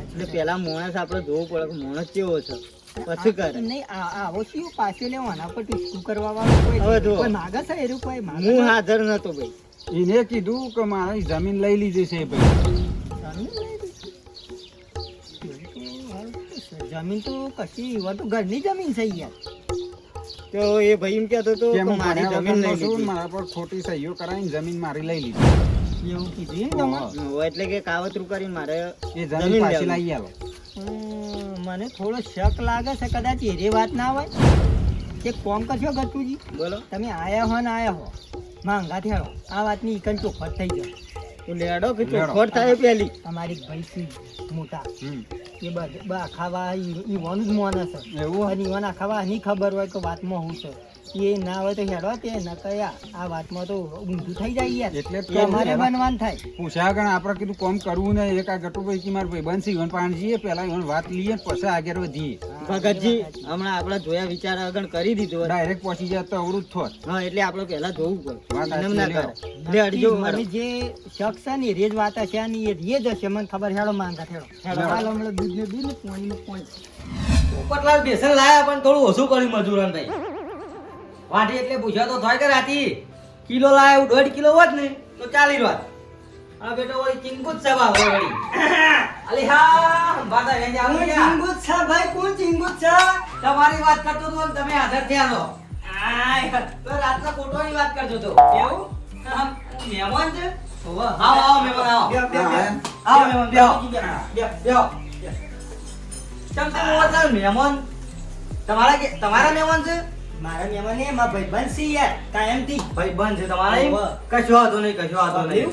એટલે પેલા માણસ આપણે જોવું પડે કે માણસ કેવો છે પછી કરે નહીં આવો શું પાછો લેવાના પર શું કરવા વાળું હવે કોઈ જુઓ. કોઈ માગે છે એરું કોઈ માગે હું છે? હાજર નતો ભાઈ એને કીધું કે મારી જમીન લઈ લીધી છે ભાઈ જમીન તો કશી એવા તો ઘરની જમીન છે યાર તો એ ભાઈ એમ કહેતો હતો કે કે હું મારી ભણ્યા જમીન વગરનો લઈ છું, લીધી મારા પર ખોટી સહીઓ કરાવીને જમીન મારી લઈ લીધી એવું કીધું એમ તમારે હવે એટલે કે કાવતરું કરીને મારે એ જમીન જમીન પાછી લેવી. લઈ આવો મને થોડો શક લાગે છે કદાચ એરી વાત ના હોય એક કોમ કરશો ગટુજી બોલો તમે આયા હો ને આયા હો માંગા થેડો આ વાતની ઈકન ચોખવટ થઈ જાય તો લેડો કે લેડો. ચોખવટ થાય પેલી અમારી ભાઈ છે મોટા હમ. એ બધા ખાવા ઈવાનું જ મોને છે એવું અને ઈવાના ખાવા નહીં ખબર હોય કે વાતમાં હું છે એ ના હોય તો હેડો તે ન કયા આ વાતમાં તો ઊંધું થઈ જાય યાર એટલે જ એ અમારે બનવાન થાય પૂછ્યા ગણ આપણે કીધું કોમ કરવું ને એક આ ગટુભાઈ કે મારા ભાઈબંધ છે ઈવન પાણ જઈએ પેલા ઈવન વાત લઈએ ને પછી આગળ વધીએ ભગતજી હમણાં આપણે જોયા વિચાર આગળ કરી દીધો ડાયરેક્ટ પહોંચી જાય તો અવરું જ થોત હા એટલે આપણે પહેલા જોવું વાત પડે એમ સાચી ના છે, કરે લે અડજો મને જે શખ્સ છે ને રેજ વાત છે ને એ રેજ હશે મને ખબર હેડો માંગા હેડો હાલો હમણાં દૂધનું દૂધ ને પાણીનું પાણી પોપટલાલ બેસન લાયા પણ થોડું ઓછું કર્યું મજૂરન ભાઈ વાટી એટલે પૂછ્યા તો થાય કે રાતી કિલો લાયા 1.5 કિલો હોત ને તો 40 વાત આ બેટો વળી ચિંકુ જ સવા હોય વળી અલી હા બાદા એને આવું ને ચિંગુત છે ભાઈ કોણ ચિંગુત છે તમારી વાત કરતો તો ને તમે હાજર થયા છો આય તો રાતના ફોટોની વાત કરજો તો કેવું આમ મહેમાન છે આવો આવો મહેમાન આવો આવો મહેમાન બેહો ચમ તમે ઓછા મહેમાન તમારા મહેમાન છે મારા મહેમાન એ મારા ભાઈબંધ છે યાર કાયમથી ભાઈ બંધ છે તમારા એમ? હોવે. કશો વાંધો નહીં કશો વાંધો નહીં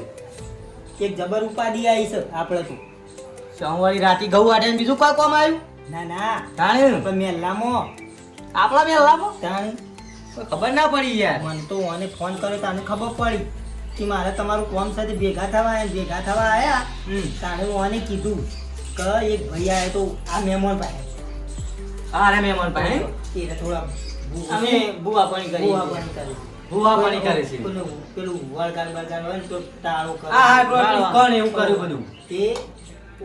એક જબર ઉપાડી આવી છે આપણે તો સોમવારી રાતી ઘઉં વાટે ને બીજું કોઈ કામ આવ્યું ના ના તાણે પણ મેલામાં આપણા મેલામાં તાણ કોઈ ખબર ના પડી યાર મને તો આને ફોન કર્યો તાને ખબર પડી કે મારે તમારું કોમ સાથે ભેગા થવા આયા તાણે હું આને કીધું કે એક ભાઈ આયો તો આ મહેમાન પાસે હા રે મહેમાન ભાઈ એ થોડા અમે બુઆ પાણી કરી બુઆ પાણી કરે બુઆ પાણી કરે છે પેલું વળગાડ હોય ને તો ટાળો કરે હા હા પેલું કોણ એવું કર્યું બધું તે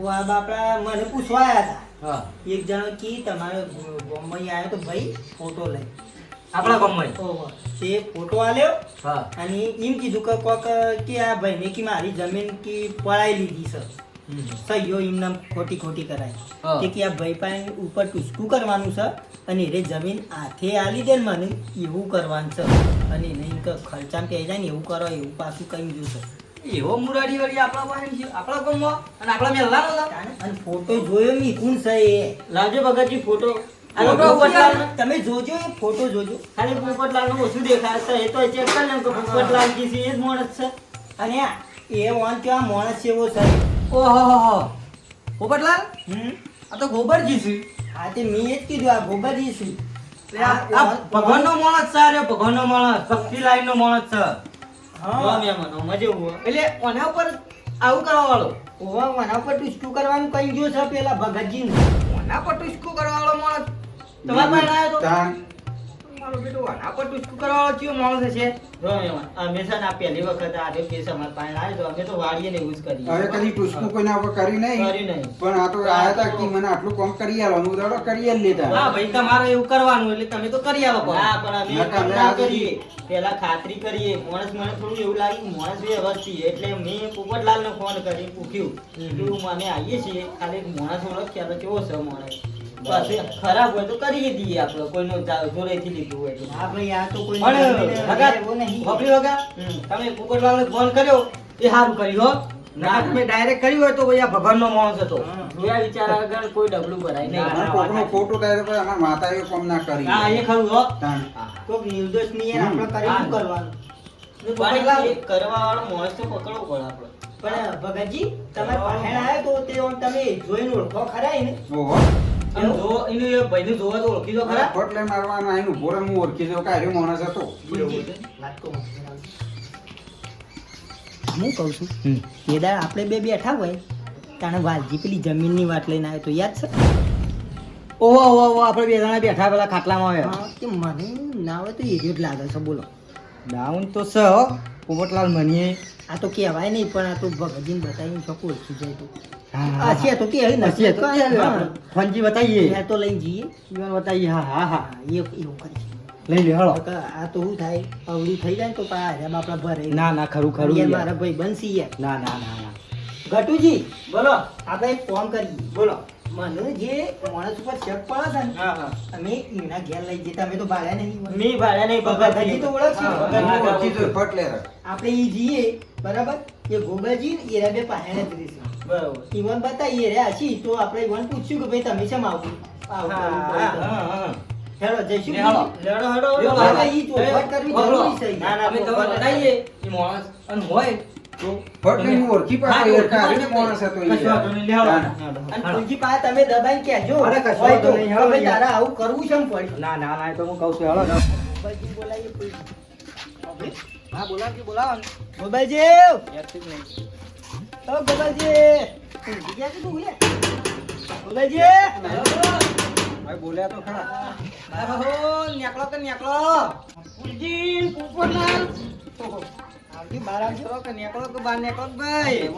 આ બાપડા મને પૂછવા આયા હતા હા એક જણો કી તમારે ગામમાં આવ્યો તો ભાઈ ફોટો લઈ આપણા ગામમાં ઓહો તે ફોટો આલ્યો હા અને એમ કીધું કે કોક કે આ ભાઈને કે મારી જમીન કી પડાઈ લીધી છે સહીઓ એમને ખોટી કરાય હા. તે કે આ ભાઈ પાસે ઉપર ટૂસકું કરવાનું છે અને એ જમીન હાથે આલી દે ને મને એવું કરવાનું છે અને નહીં કે ખર્ચામાં પી જાય ને એવું કરો એવું પાછું કહી દીધું છે એવો મુરાડી વળી આપણા પાસે છે આપણા ગામમાં અને આપણા મેલાનો હતો. અને ફોટો જોયો મી કોણ છે એ લાવજો ભગતજી ફોટો આ ફોટો લોકો પોપટલાલ તમે જોજો એ ફોટો જોજો ખાલી પોપટલાલ નું ઓછું દેખાય છે એ તો ચેક કરી લે કે પોપટલાલજી છે એ જ માણસ છે અને આ એ વાન કેવા માણસ એવો છે ઓહો પોપટલાલ હમ આ તો ગોબરજી છે હા તે મેં જ કીધું આ ગોબરજી છું એટલે આ ભગવાનનો માણસ છે આ ભગવાનનો માણસ ભક્તિ લાઈન નો માણસ છે હા એટલે ઓના ઉપર આવું કરવા વાળો ઓવા વાના પર ટૂસકું કરવાનું કઈ ગયો છે પેલા ભગતજી ઓના પર ટુસ્કુ કરવા વાળો માણસ તમારા પાસે આવ્યો તો તાણ મારો બેટો ઓના પર ટુસ્કુ કરવા વાળો કયો માણસ છે અમે છે ને આ પહેલી વખત આવ્યો કેસ અમારા પાસે આવ્યો તો અમે તો વાળીએ ને એવું જ કરીએ હવે કદી ટૂસકું કોઈના ઉપર કરી કરી નહીં નહીં. પણ આ તો આયા તા કે મને આટલું કામ કરી આલવાનું દાડો કરી આલ લેતા હા ભાઈ તમારે એવું કરવાનું એટલે તમે તો કરી આવો ના પણ અમે ના, કામ તમે ના આગળ કરીએ પેલા ખાતરી કરીએ માણસ મને થોડું એવું લાગ્યું માણસ વ્યવસ્થિત એટલે મેં પોપટલાલ ને ફોન કરી પૂછ્યું કે અમે આવીએ છીએ ખાલી માણસ ઓળખ્યા તો કેવો છે માણસ પછી ખરાબ હોય તો કરી દઈએ આપણે કોઈનો જોરેથી લીધું હોય તો હા ભાઈ આ તો કોઈ ખબરી વગા તમે પોપટલાલને ફોન કર્યો એ સારું કર્યું હો ના તમે ડાયરેક્ટ કર્યું હોય તો ભાઈ આ ભગવાનનો માણસ હતો જોયા વિચાર આગળ કોઈ ડબલું ભરાય મને કોકનો ફોટો ડાયરેક્ટ અમારા માતાએ કામ ના કરી હા એ ખરું હો તાણ કોઈક નિર્દોષ ની આપણે કરી કરવાનું પોપટલાલ કરવા વાળો માણસ તો પકડવો પડે આપણે પણ ભગતજી તમે પહેણ આવ્યો તો તે તમે જોઈને ઓળખો ખરા એને ઓહો આમ જો એનું એ ભાઈનું જોવા તો ઓળખી દો ખરા ફોટલે મારવાના એનું ભોરણ હું ઓળખી દઉં કે આર્યો માણસ હતો હું કહું છું એ દાડ આપણે બે બેઠા હોય તાણે વાલજી પેલી જમીનની વાત લઈને આવ્યો તો યાદ છે ઓહો ઓહો ઓહો આપણે બે જણા બેઠા પેલા ખાટલામાં આવ્યા હા કે મને ના હોય તો એ જ લાગે છે બોલો ડાઉન તો છે હો પોપટલાલ મનીએ આ તો કહેવાય નહીં પણ આ તો ભગતજીને બતાવીને શકો ઓળખી જાય તો હા. આ છે તો કે નસીએ તો ફંજી બતાઈએ તો લઈને જઈએ ઈવન બતાઈએ હા હા હા એવું કરી લઈ લે હળો આ તો શું થાય અવળું થઈ જાય ને તો પાછા આપણા ભરે ના ના ખરું ખરું યાર યાર. મારા ભાઈ બનશી યાર ના ના ના ના ગટુજી બોલો આપણે એક ફોન કરીએ બોલો મને જે માણસ ઉપર શક પડે છે ને હા હા અમે એના ઘેર લઈ જતા અમે તો ભાડ્યા નહીં મી ભાડ્યા નહીં ભગતજી તો ઓળખશે હા, ભગતજી હા, ઓળખી દઉં ફોટલે આપણે ઈ જઈએ બરાબર એ ગોબરજી ને એરા બે પાહેણે જ રહેશે બરાબર ઈવન બતાવીએ રે આછી તો આપણે ઈવન પૂછ્યું કે ભાઈ તમે શેમ આવું આવું કરવું પડે તો. હેલો જયશું હેલો. લેડો હેડો હેલો. હવે ઈ ચોખવટ કરવી જરૂરી છે ના ના અમે ખબર બતાઈએ એ માણસ અને હોય તો ફોટલે હું ઓળખી હા, પાડે ઓળખી આર્યો પાડે. માણસ હતો ઈ. કશો વાંધો નહીં, લેવડો. તાણ. અને તુલજી પાસે તમે દબાઈ કહેજો અરે કશો હોય તો વાંધો નહીં, હેલો. હવે તારા આવું કરવું છે એમ પડ્યું ના ના ના એ તો હું કહું છું હેળો ગોપાલજી બોલાવીએ કોઈ. હા બોલાવજો બોલાવો ને. ગોપાલજી યાદ નહીં. ઓ ગોપાલજી ઊંઘી ગયા કે તું લે? ગોપાલજી ભાઈ બોલ્યા તો ખરા. નેકળો કે નેકળો. ફૂલજી પોપટલાલ આવજો બહાર આવજો. નેકળો કે નેકળો કે બહાર નેકળો કે ભાઈ.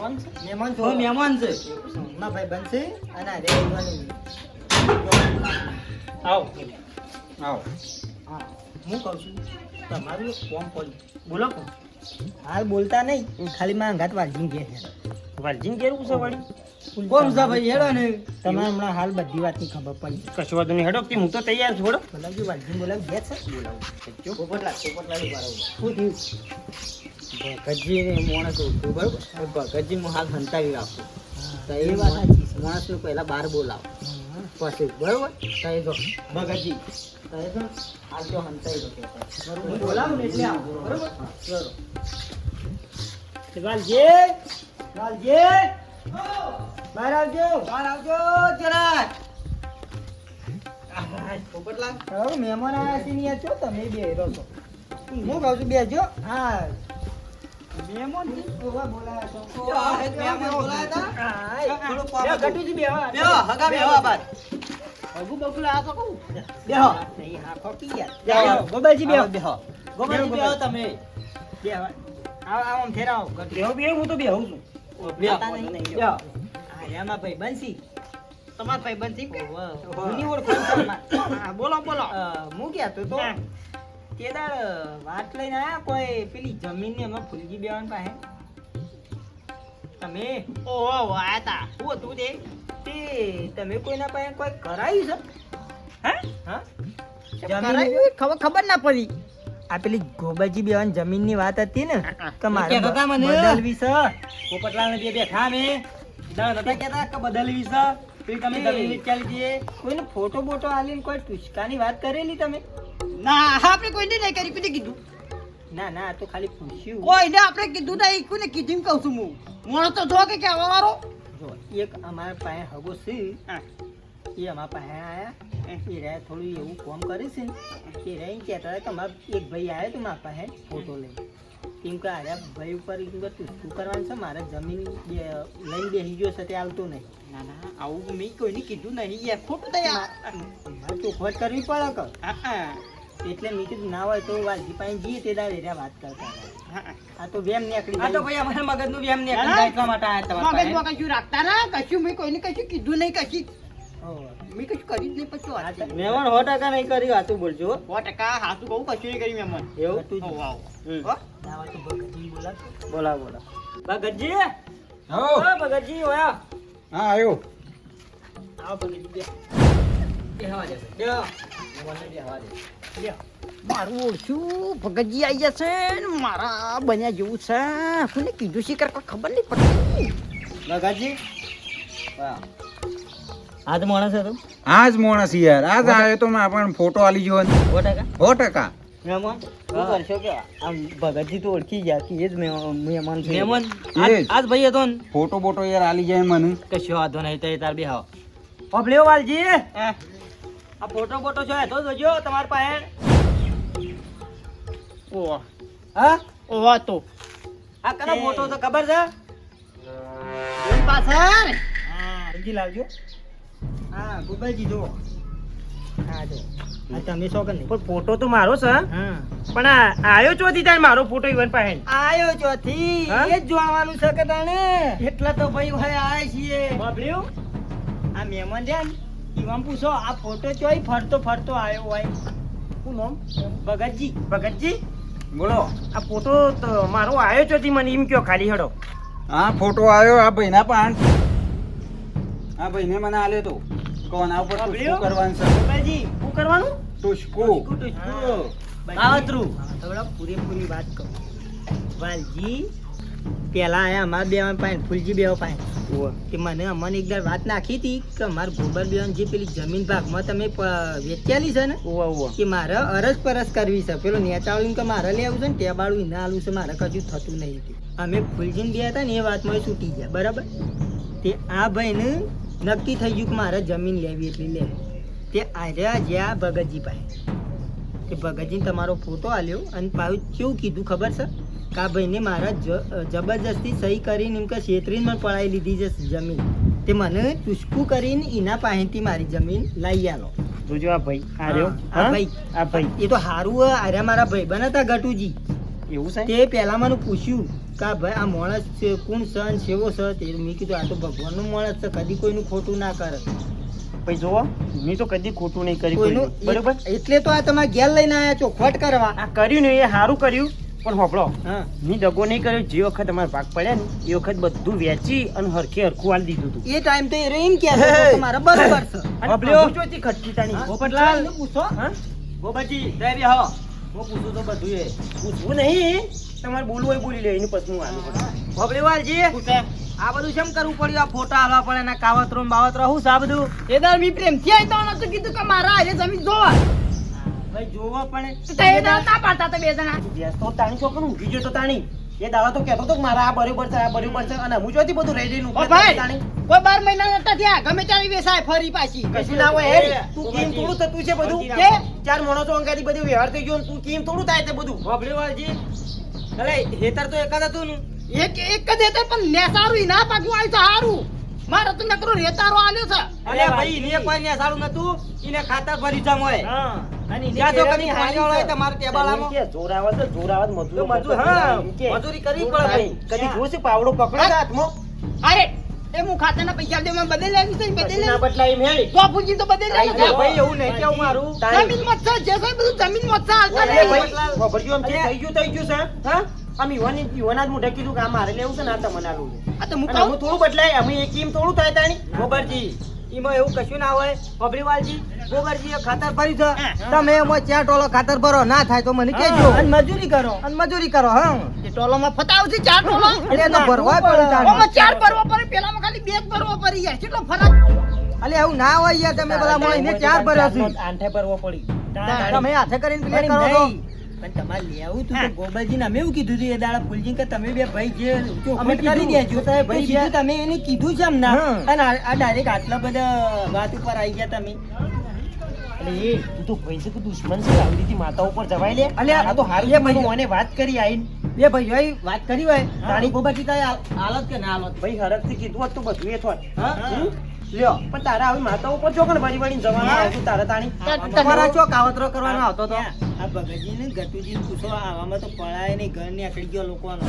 મહેમાન છો? હું મહેમાન છે. ના ભાઈ બનશે અને આ રહેવાની. આવો આવો. હા હું કહું છું તમારું એક ફોર્મ પડ્યું. બોલો કોણ હાલ બોલતા નહીં ખાલી માં અંગાત વાલજીને કહે છે. વાલજીને કેવું છે વળી કોણ છે ભાઈ હેડો ને. તમારે હમણાં હાલ બધી વાતની ખબર પડી. કશું વાંધો નહીં હેડો કે હું તો તૈયાર છું હેડો બોલાવજો વાલજીને બોલાવી ગયા છે. પોપટલાલ ઉભા રહો. શું થયું? ભગતજી ને માણસ ઉઠ્યું બરોબર. ભગતજી હું હાથ હંતાવી રાખું. તો એ એ વાત સાચી છે. માણસ નું પહેલા બહાર બોલાવો પછી બરોબર. તો એ જો ભગતજી તો એ જો હાથ જો હંતાવી રાખો. હું બોલાવું ને એટલે આવો બરોબર. બરોબર. વાલજી વાલજી બહાર આવજો. બહાર આવજો જરાક. પોપટલાલ હવે મહેમાન આવ્યા છે ને યાર છો તમે બે રહો છો. હું કહું છું બેસજો. હા મહેમાન બોલાયા છો. મહેમાન બોલાયા હતા? હા, થોડું બે ગટુજી બેહો. બેહો, હગા બેહો આ બાર. હગુ બગુ લાયા છો કહું. બેહો. નહીં હા ખોટી યાર. જાઓ. જાઓ, ગોપાલજી બેહો. બેહો. ગોપાલજી બેહો તમે. બેહો. આવો આવો આમ ફેરાવો. બેહો બેહો હું તો બેહું છું બેહો. બેહો. હા એમાં ભાઈ બંસી. તમાર ભાઈ બંસી કે? જૂની ઓળખાણ છે અમાર. હા, બોલો બોલો. હું કહેતો તો હા. તે દાડ વાત લઈને આયા કોઈ પેલી જમીન ને એમાં ફૂલજી બેવાન પાસે તમે ઓહો આયા તા શું હતું તે તમે કોઈના પાસે કોઈ કરાયું છે હા હા જમીન ખબર ના પડી આ પેલી ગોબાજી બેવાન જમીનની વાત હતી ને કે મારે કહેતા હતા મને. બદલવી છે. પોપટલાલ ને બે બેઠા અમે દાળ નતા કહેતા કે બદલવી છે. પછી તમે દલીલ ચાલી દઈએ. કોઈને ફોટો બોટો આલીને કોઈ ટુચકાની વાત કરેલી તમે ના આપણે કોઈને નહીં કરી કોઈને કીધું ના ના આ તો ખાલી પૂછ્યું કોઈને આપણે કીધું નહીં કોઈને કીધું એમ કહું છું હું મોણસ તો જો કે કહેવા વાળો જો એક અમારા પાસે હગો છે એ અમારા પાસે આયા એ રહ્યા થોડું એવું કામ કરે છે ને એ રહ્યા એમ કહેતા હતા કે અમારા એક ભાઈ આવ્યો તો મારા પાસે ફોટો લઈ એમ કે આયા ભાઈ ઉપર એમ કે તું શું કરવાનું છે મારે જમીન લઈને બેસી ગયો છે તે આવતો નહીં ના ના આવું મેં કોઈને કીધું નહીં યાર ખોટું તો યાર મારે ચોખવટ કરવી પડે કે એટલે મેં કીધું ના હોય તો વાલજી પાસે જઈએ તે દાડે રહ્યા વાત કરતા હતા. આ તો વેમ નીકળી આ તો જાય. ભાઈ અમારા મગજનું વ્યાયામ ને ના, ના. એટલા માટે આયા તમારા પાસે. મગજમાં કશું રાખતા ના કશું મેં કોઈને કશું કીધું નહીં કશું હોવે. મેં કશું કર્યું જ નહીં પછી વાત છે. મહેમાન 100% નહીં કરી વાતું બોલજો હો. 100% હાચું કહું કશું નહીં કર્યું મહેમાન એવું હતું જ. હો, વાવ. હમ. હો? ના હોય તો ભગતજી બોલાવજો. બોલાવો બોલાવો. ભગતજી હો. ઓ ભગતજી ઓયા હા આવ્યો. આવો ભગતજી બે. બેહવા દે બેહો. મહેમાનને બેહવા દે. મારું ઓળખ્યું ભગતજી આવી જશે ને મારા બન્યા જેવું છે કોને કીધું શિકાર કોઈ ખબર નહીં પડતી ભગતજી વાહ. આ તો માણસ હતો આ જ માણસ યાર આ જ આવ્યો તો મેં પણ ફોટો આલી ગયો 100%. 100%. મહેમાન શું કરશો કે આમ ભગતજી તો ઓળખી ગયા કે એ જ મહેમાન છે મહેમાન એ જ. આજ ભાઈ હતો ને ફોટો બોટો યાર આલી જાય મને. કશો વાંધો નહીં તો એ તાર બેહાવ. પબલ્યો વાલજી આ ફોટો બોટો છે તો જોજો તમારા પાસે. ઓહ હા ઓહ તો આ કનો ફોટો તો ખબર છે? જોઈ પાછળ હા સમજી લાવજો હા ગોપાલજી જુઓ હા જો આ તમે શો કે નહીં પણ ફોટો તો મારો છે હા પણ આ આયો ચોથી તાર મારો ફોટો ઈવન પાસે આયો ચોથી હા? એ જ જોવાનું છે કે તાણે એટલા તો ભાઈ ભાઈ આયા છીએ. બબલ્યું આ મહેમાન છે ને ઈવામ પૂછો આ ફોટો ચોય ફરતો ફરતો આવ્યો હોય શું નામ ભગતજી ભગતજી બોલો. આ ફોટો તો મારો આયો ચોથી મને એમ કયો ખાલી હેડો હા ફોટો આવ્યો આ ભાઈના પાન. આ ભાઈને મને આલ્યો તો કોણ આ ઉપર ટુચકું કરવાનું છે. ગોપાલજી શું કરવાનું ટુચકું. આવતરું થોડા પૂરેપૂરી વાત કહું વાલજી પેલા આયા અમારા બે પાસે ફૂલજી બે પાસે કે મને અમને એકવાર વાત નાખી હતી કે અમારા ગોબર બેન જે પેલી જમીન ભાગમાં તમે વેચેલી છે ને કે મારે અરસ પરસ કરવી છે પેલો નેચાળું કે મારે લેવું છે ને તે બાળું ના આલું છે મારે કશું થતું નહીં અમે ફૂલજીને બે હતા ને એ વાતમાં એ છૂટી ગયા બરાબર તે આ ભાઈને નક્કી થઈ ગયું કે મારે જમીન લેવી એટલી લેવી તે આવ્યા જ્યાં ભગતજી પાસે કે ભગતજી તમારો ફોટો આલ્યો અને પાછું કેવું કીધું ખબર છે કે આ ભાઈને મારા જબરજસ્તી સહી કરીને એમ કે છેતરીને મને પડાવી લીધી છે જમીન તે મને ચૂસકું કરીને એના પાસેથી મારી જમીન લઈ આલો. જોજો આ ભાઈ આ રહ્યો. આ ભાઈ આ ભાઈ એ તો હારું આર્યા મારા ભાઈ બનતા ગટુજી. એવું છે તે પહેલા મને પૂછ્યું કે આ ભાઈ આ માણસ છે કોણ છે અને કેવો છે તે મેં કીધું આ તો ભગવાનનું માણસ છે કદી કોઈનું ખોટું ના કરે ભાઈ જોવો મેં તો કદી ખોટું નહીં કર્યું કોઈનું બરોબર. એટલે તો આ તમારે ઘેર લઈને આવ્યા ચોખવટ કરવા. આ કર્યું ને એ સારું કર્યું પણ હોપળો હા મેં દગો નહીં કર્યો. જે વખત અમારે ભાગ પડ્યા ને એ વખત બધું વેચી અને હરખે હરખું આલી દીધું હતું. એ ટાઈમ તો એ એમ કહેતો હતો કે મારા બરાબર છે. અને અમુ ચોથી ખટખીટાની. પોપટલાલ પૂછો. હા? ગોપાજી જય બી હો. હું પૂછું તો બધું એ પૂછવું નહીં. તમારે બોલવું હોય બોલી લે એનું પછી હું આલું બધું. ભોપલીવાલજી આ બધું કેમ કરવું પડ્યું? આ ફોટા આલવા પડે ને કાવતરો ને બાવતરો શું છે આ બધું? એ દાર મી પ્રેમથી આયતો નતું કીધું કે મારા હારે જમીન જોવા. ભાઈ જોવા પણ તો તે દાર ના પાડતા હતા બે જણા. વ્યસ્ત તો તાણી છો કરું ઊંઘી ગયો તો તાણી. એ દાવા તો કહેતો તો કે મારા આ બરોબર છે આ બરોબર છે અને હું જોતી બધું રહી રહીને ઓ ઊભો ભાઈ તાણી. કોઈ 12 મહિના નતા થયા ગમે ત્યારે વેસાય ફરી પાછી. કશું ના હોય હેડ. તું કેમ થોડું થતું છે બધું કે? ચાર માણસો અંગાથી બધું વ્યવહાર થઈ ગયો ને તું કેમ થોડું થાય તે બધું. ભોપલીવાલજી અલે હેતર તો એક જ હતું ને. એક એક જ હતા પણ નેસારું ઈ ના પાકું આય તો હારું. મારે તો નકરો રેતારો આલ્યો છે. અલે ભાઈ ને કોઈ ને સારું નતું ઈને ખાતર ભરી જમ હોય. હા અને ત્યાં તો કદી હારી હોય તમારે ટેબાલામાં. કે જોર આવે તો જોર આવે તો મજૂરી મજૂર હા કે. મજૂરી કરવી પડે ભાઈ. કદી જોશે પાવડો પકડે છે હાથમાં. અરે એ હું ખાતાના પૈસા દે મેં બદલી લેવી છે બદલી ના લે. બદલાય એમ હેડ. બાપુજી તો બદલી આઈ લે. જા ભાઈ એવું નહીં કેવું મારું. જમીન મત છે જે છે બધું જમીન મત છે હાલતા અરે નહીં. ભાઈ ખબરજો એમ છે થઈ ગયું છે હા આમ યુવાના જ મોઢે કીધું કે આ મારે લેવું છે ને આ તમને આલું છે. આ તો હું અને કહું હું થોડું બદલાય અમે એક એમ થોડું થાય તાણી. ગોબરજી ઈમાં એવું કશું ના હોય. ભોપલીવાલજી ગોબરજી ખાતર ભરી છે તમે એમાં 4 ટોલો ખાતર ભરો ના થાય તો મને કહેજો અને મજૂરી કરો. અને મજૂરી કરો હા. એ ટોલોમાં ફતાવ છે ચાર ટોલો. એટલે તો ભરવા પડે તાણ. ઓમાં ચાર ભરવા પડે પેલામાં ખાલી બે જ ભરવા પડી જાય કેટલો ફરક. અલે એવું ના હોય યાર તમે બધા મળીને 4 ભર્યા છે. આંઠે પરવો પડી. તમે હાથે કરીને પ્લે કરો તો પણ તમારે લેવું તું તો ગોપાલજીને અમે એવું કીધું હતું એ દાડા ફૂલજી કે તમે બે ભાઈ જે અમે કરી દેજો સાહેબ ભાઈ કીધું તમે એને કીધું છે એમ ના હા. અને આ ડાયરેક્ટ આટલા બધા વાત ઉપર આવી ગયા તમે અરે એ તું તો ભાઈ છે કે દુશ્મન છે આવી રીતે માતા ઉપર જવાય લે અલ્યા, આ તો હારું એ છે ભાઈ- મને વાત કરી આઈને બે ભાઈઓએ વાત કરી હોય હા. તાણી ગોબરજી તારી હાલત કે ના હાલત ભાઈ હરખથી કીધું હોત તો બધું એ થોત હા? હમ? લ્યો પણ તારા આવી માતા ઉપર જો કે વળી વળીને જવાનું હા. આવતું તારા તાણી તમારા ચો કાવતરો કરવાનો આવતો તો આ ભગતજી ને ગટુજી પૂછો આવામાં તો પડાય નહીં ઘર ને આકડી ગયો લોકોનો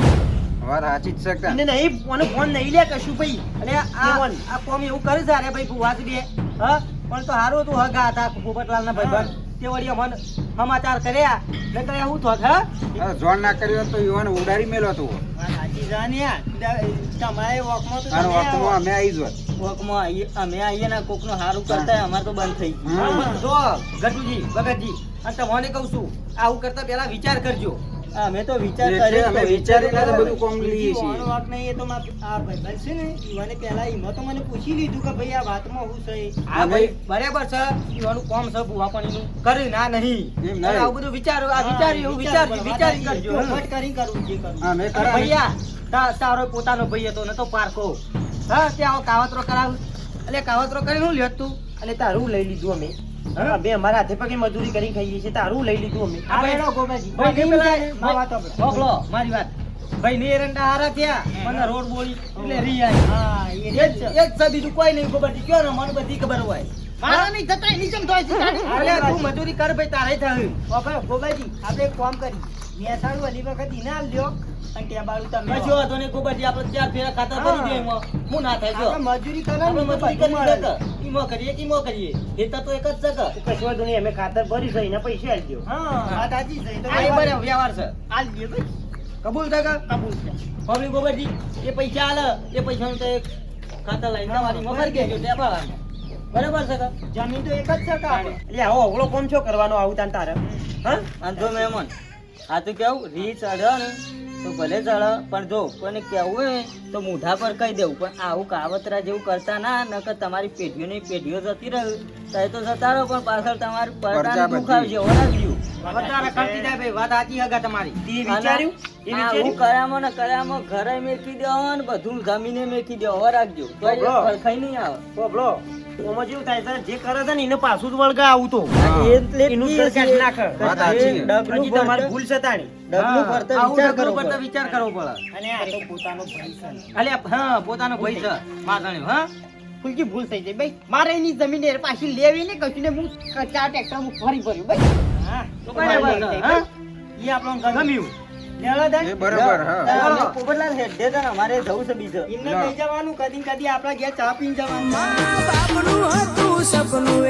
વાત સાચી જ છે કે? એને નહીં મને ફોન નહીં લે કશું ભાઈ અને આ કોમ એવું કરે છે અરે ભાઈ ભુવાજ બે હા પણ તો હારું હતું હગા હતા પોપટલાલના ભાઈબંધ તે વળી અમને સમાચાર કર્યા નકર એવું થોત હા હવે જોણ ના કર્યો હોત તો યુવાન ઉડાડી મેલો તું વાત સાચી છે ને યાર. તમારે વોકમાં તો અને તમે વખતમાં અમે આવી જોત વોકમાં અમે આવીએ ને કોકનું હારું કરતા અમારે તો બંધ થઈ ગયું હા. જો ગટુજી ભગતજી અને તમને કહું છું આવું કરતા પહેલા વિચાર કરજો અમે તો વિચાર એટલે કર્યો અમે વિચારીને જ બધું કોમ લઈએ છીએ. ઈવાનો વાંક નહીં, એ તો આ ભાઈબંધ છે ને ઈવાને પહેલા ઈમાં તો મને પૂછી લીધું કે ભાઈ આ વાતમાં શું છે. હા ભાઈ બરાબર છે ઈવાનું કોમ છે ભુવા પાણીનું કર્યું ના નહીં એમ નહીં. અને આવું બધું વિચારો આ વિચારી એવું વિચારી કરજો ચોખવટ કરી કરવું જે કરવું. હા મેં અને કરા ભૈયા તારો પોતાનો ભાઈ હતો ને તો પારકો હા ત્યાં આવો કાવતરો કરાવ એટલે કાવતરો કરીને હું લ્યો તું અને તારું લઈ લીધું અમે હા બે અમારા હાથે પગે મજૂરી કરી ખાઈએ છીએ તારું લઈ લીધું અમે આ ભાઈ- બેનો ગોપાજી. ભાઈ ભાઈ પેલા- પેલા- મારી વાત સાંભળો. હોકલો, મારી વાત ભાઈ ને એરંડા હારા થયા મને રોડ બોલી એટલે રી આવી હા એ એ જ જ છે. એ જ છે બીજું કોઈ નહીં ખબર કયો ને મને બધી ખબર હોય મારા નહીં થતા એની જેમ થાય છે. અરે તું મજૂરી કર ભાઈ તારે થયું બાપા, ગોપાજી આપણે એક કામ કરી મેસાણું વાલી વખત ઈને આલ દ્યો અને ત્યાં બારું તમે કશો વાંધો નહીં ગોબરજી આપણે ચાર ફેરા ખાતર ભરી દે એમાં હું ના થાય જો આપણે મજૂરી કરો આપણે ને તો મજૂરી બધું કરી મળે. શકે ઈમો કરીએ કે ઈમો કરીએ હેતર તો એક જ છે કે કશું વાંધો નહીં, અમે ખાતર ભરી છે એના પૈસા આલી દ્યો. હા. વાત સાચી છે, એ તો આ એ વ્યવહાર. બરાબર વ્યવહાર છે આલ દ્યો ભાઈ. કબૂલ છે કે કબૂલ છે. પબ્લિક ગોબરજી એ પૈસા આલે એ પૈસાનું તો એક ખાતર લઈને તમારી મફત કેજો ટેબલ બરાબર છે કે જમીન તો એક જ છે કે આપણે. એટલે આવો અવળો કોમ છો કરવાનો આવું તાન તારે હા અને જો મહેમાન આ તો કેવું રી ચડે ને તો ભલે ચડે પણ જો કોઈને કેવું હોય ને તો મોઢા પર કહી દેવું પણ આવું કાવતરા જેવું કરતા ના નકર તમારી પેઢીઓ ની પેઢીઓ જતી રહ્યું તો એ તો જતા રહો પણ પાછળ તમારું પડદાનું દુઃખ આવશે ઓળખજો વધારે ખર્ચી જાય ભાઈ વાત સાચી હગા તમારી તે વિચાર્યું? એ અને વિચાર્યું? આવું કર્યામાં ને કર્યામાં ઘરે મેકી દેવો ને બધું જમીને મેકી દેવો રાખજો તો એ બરાબર. ખાઈ નહીં આવે બોલો ઓમાં જેવું થાય છે જે કરે છે ને એને પાછું જ વળગા આવું તો એટલે જ એનું કહીએ સરકાર છીએ. ના કરે. વાત સાચી છે. ડગલું હજી તમારી ફરતા- ભૂલ છે તાણી. ડગલું હા. ફરતા આવું વિચાર ડગલું કરવો પર તો પડે. વિચાર કરવો પડે અને આ તો પોતાનો ભાઈ છે. અલ્યા હા પોતાનો ભાઈ છે માધણ્યો હા ફૂલકી ભૂલ થઈ જાય ભાઈ મારે એની જમીન એ પાછી લેવી ને કશું ને હું 4 ટ્રેક્ટર હું ફરી ભર્યું ભાઈ હા તો બરાબર છે હા ઈ આપણને ગમ્યું. લેવા દે એ બરાબર હા અમે પોપટલાલ હેડે છે ને અમારે જવું છે બીજે એમને લઈ જવાનું કદી કદી આપણા ઘેર ચા પીને જવાનું બાપનું હતું સપનું